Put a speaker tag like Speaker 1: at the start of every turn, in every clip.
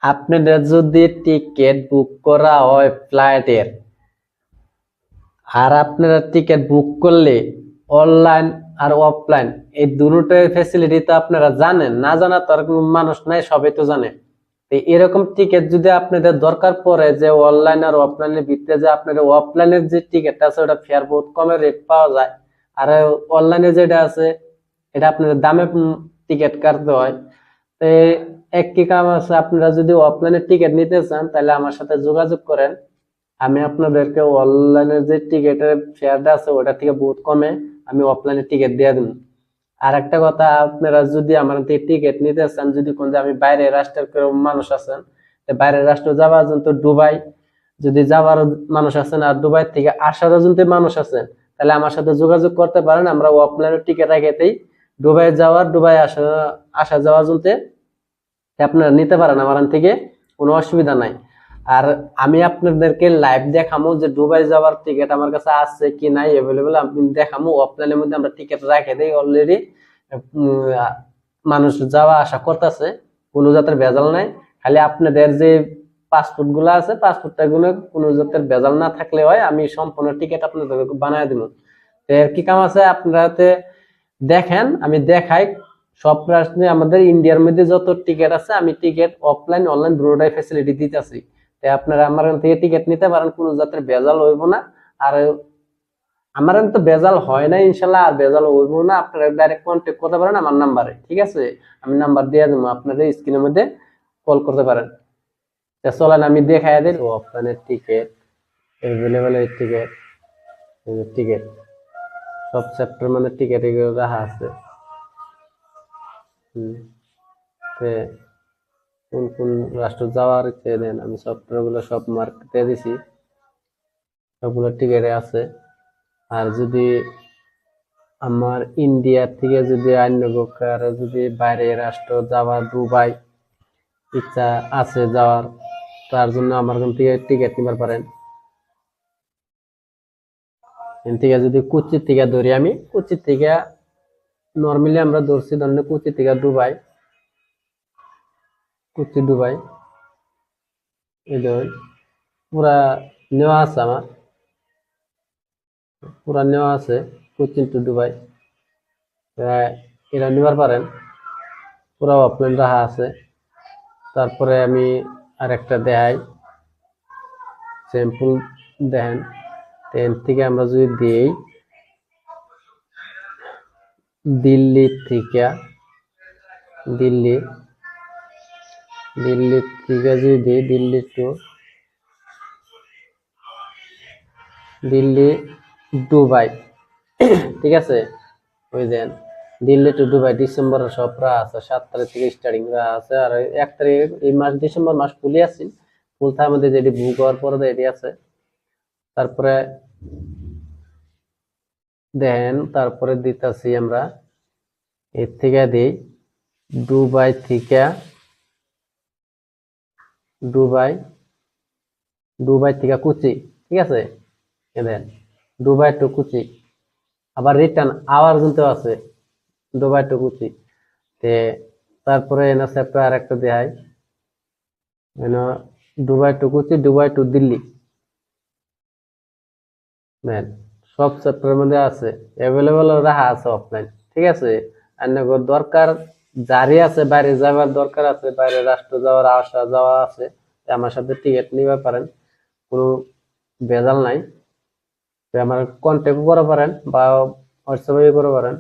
Speaker 1: আপনাদের যদি ticket book করা হয় ফ্লাইটের, আর আপনারা টিকিট বুক করলে অনলাইন আর অফলাইন এই দুটোর ফ্যাসিলিটি তো আপনারা জানেন, না জানা তো আর কোনো মানুষ নাই, সবাই তো জানে। এরকম টিকিট যদি আপনাদের দরকার পড়ে যে অনলাইন আর অফলাইনের ভিতরে, যে আপনাদের অফলাইনের যে টিকিটটা আছে ওটা ফেয়ার বহুত কমে রেট পাওয়া যায়, আর অনলাইনে যেটা আছে এটা আপনাদের দামে টিকিট কাটতে হয়। তো একই কাম আছে, আপনারা যদি অফলাইনের টিকিট নিতে চান তাহলে আমার সাথে যোগাযোগ করেন। আমি আপনাদেরকে অনলাইনের যে টিকিটের ফেয়ারটা আছে ওটা থেকে বহুত কমে আমি অফলাইনে টিকিট দিয়ে দিব। আর একটা কথা, আপনারা যদি আমার থেকে টিকিট নিতে চান, যদি কোন যে আমি বাইরের রাষ্ট্রের কেউ মানুষ আছেন, বাইরের রাষ্ট্র যাওয়ার জন্য তো দুবাই যদি যাওয়ার মানুষ আছেন আর দুবাই থেকে আসারও যদি মানুষ আছেন, তাহলে আমার সাথে যোগাযোগ করতে পারেন। আমরা অফলাইনের টিকিট রাখেতেই দুবাই যাওয়ার, দুবাই আসা আসা যাওয়ার জন্য আপনারা নিতে পারেন আমার থেকে, কোনো অসুবিধা নাই। আর আমি আপনাদেরকে লাইভ দেখামো যে দুবাই যাওয়ার টিকিট আমার কাছে আছে কি নাই অ্যাভেলেবল, আমি দেখামো। অফলাইনের মধ্যে আমরা টিকিট রাখে দেই অলরেডি, মানুষ যাওয়া আসা করতেছে, কোনো জাতের ভেজাল নাই। খালি আপনাদের যে পাসপোর্ট গুলো আছে, পাসপোর্টটা গুলো কোনো জাতের ভেজাল না থাকলে হয়, আমি সম্পূর্ণ টিকিট আপনাদের বানায় দিব। এর কি কাম আছে আপনারা দেখেন, আমি দেখাই। সব রাষ্ট্রে আমাদের ইন্ডিয়ার মধ্যে যত টিকিট আছে, আমি টিকিট অফলাইন অনলাইন দুটোটাই ফ্যাসিলিটি দিতেছি। তাই আপনারা আমার থেকে টিকিট নিতে পারেন, কোনো জাতের ভেজাল হইব না। আর আমার তো ভেজাল হয় না ইনশাল্লাহ, আর ভেজাল হইব না। আপনারা ডাইরেক্ট কন্ট্যাক্ট করতে পারেন আমার নাম্বারে, ঠিক আছে? আমি নাম্বার দিয়ে দেবো, আপনাদের স্ক্রিনের মধ্যে কল করতে পারেন। চলেন আমি দেখাই দিই অফলাইনের টিকিট, এভেলেবেল টিকিট, টিকিট সব চ্যাপ্টার মানে টিকিট এগুলো রাখা আছে। কোন কোন রাষ্ট্র যাওয়ার ইচ্ছে দেন, আমি সফটওয়্যার গুলো সব মার্ক দিয়ে দিছি, সবগুলো টিকিটে আছে। আর যদি আমার ইন্ডিয়া থেকে যদি অন্য প্রকার যদি বাইরের রাষ্ট্র যাওয়ার, দুবাই ইচ্ছা আছে যাওয়ার, তার জন্য আমার কাছ থেকে টিকিট নিতে পারেন। এখান থেকে যদি কোচি থেকে ধরি, আমি কোচি থেকে নর্মালি আমরা ধরছি, ধরেন কোচি থেকে দুবাই, কোচি দুবাই এই ধর পুরা নেওয়া আছে, আমার পুরা নেওয়া আছে কোচিন টু দুবাই, এটা নিবার পারেন, পুরা অফলাইন রাখা আছে। তারপরে আমি আরেকটা দেখাই, স্যাম্পল দেখেন। ট্রেন থেকে আমরা যদি দিই দিল্লি থেকে, দিল্লি থেকে যদি দিই দিল্লি টু দুবাই, ঠিক আছে? ওই দেন দিল্লি টু দুবাই ডিসেম্বরের সব আছে, 7 তারিখ থেকে স্টার্টিং আছে। আর 1 তারিখ এই মাস ডিসেম্বর মাস ফুলি আছে, ফুল থাকার মধ্যে যেটি বুক হওয়ার পরে এটি আছে। তারপরে দেন তারপরে দিতেছি আমরা এর থেকে দিই দুবাই থেকে, দুবাই থেকে কোচি, ঠিক আছে? দেন দুবাই টু কোচি, আবার রিটার্ন আওয়ার কিন্তু আছে দুবাই টু কোচি। তারপরে এনে চ্যাপ্টার আর একটা দেখাই, Dubai to Kochi, Dubai to Delhi, then সব চ্যাপ্টারের মধ্যে আছে, অ্যাভেলেবল রাখা আছে অফলাইন, ঠিক আছে? আর দরকার যারই আছে, বাইরে যাওয়ার দরকার আছে, বাইরে রাষ্ট্র যাওয়ার আসা যাওয়া আছে, আমার সাথে টিকিট নিতে পারেন, কোনো ভেজাল নাই। আমার কন্ট্যাক্ট করতে পারেন বা হোয়াটসঅ্যাপে করতে পারেন।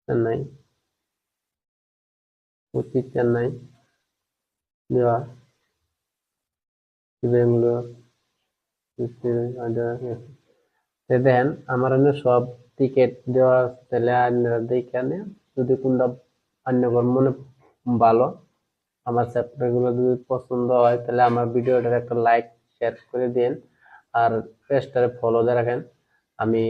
Speaker 1: চেন্নাই, চেন্নাই দেওয়া, বেঙ্গালোর, দেন আমার সব টিকিট দেওয়া, তাহলে আপনারা দেখে নেন। যদি কোনটা অন্য মনে ভালো, আমার চ্যাপ্টার গুলো যদি পছন্দ হয়, তাহলে আমার ভিডিওটার একটা লাইক শেয়ার করে দিন, আর পেজটারে ফলো দিয়ে রাখেন। আমি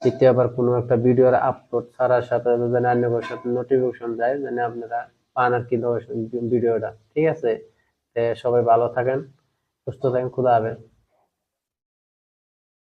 Speaker 1: দ্বিতীয়বার কোনো একটা ভিডিওর আপলোড ছাড়ার সাথে যেন অন্যের সাথে নোটিফিকেশন যায়, যেন আপনারা পান আর কি ভিডিওটা, ঠিক আছে? সবাই ভালো থাকেন, সুস্থ থাকেন, খুদা হাফেজ।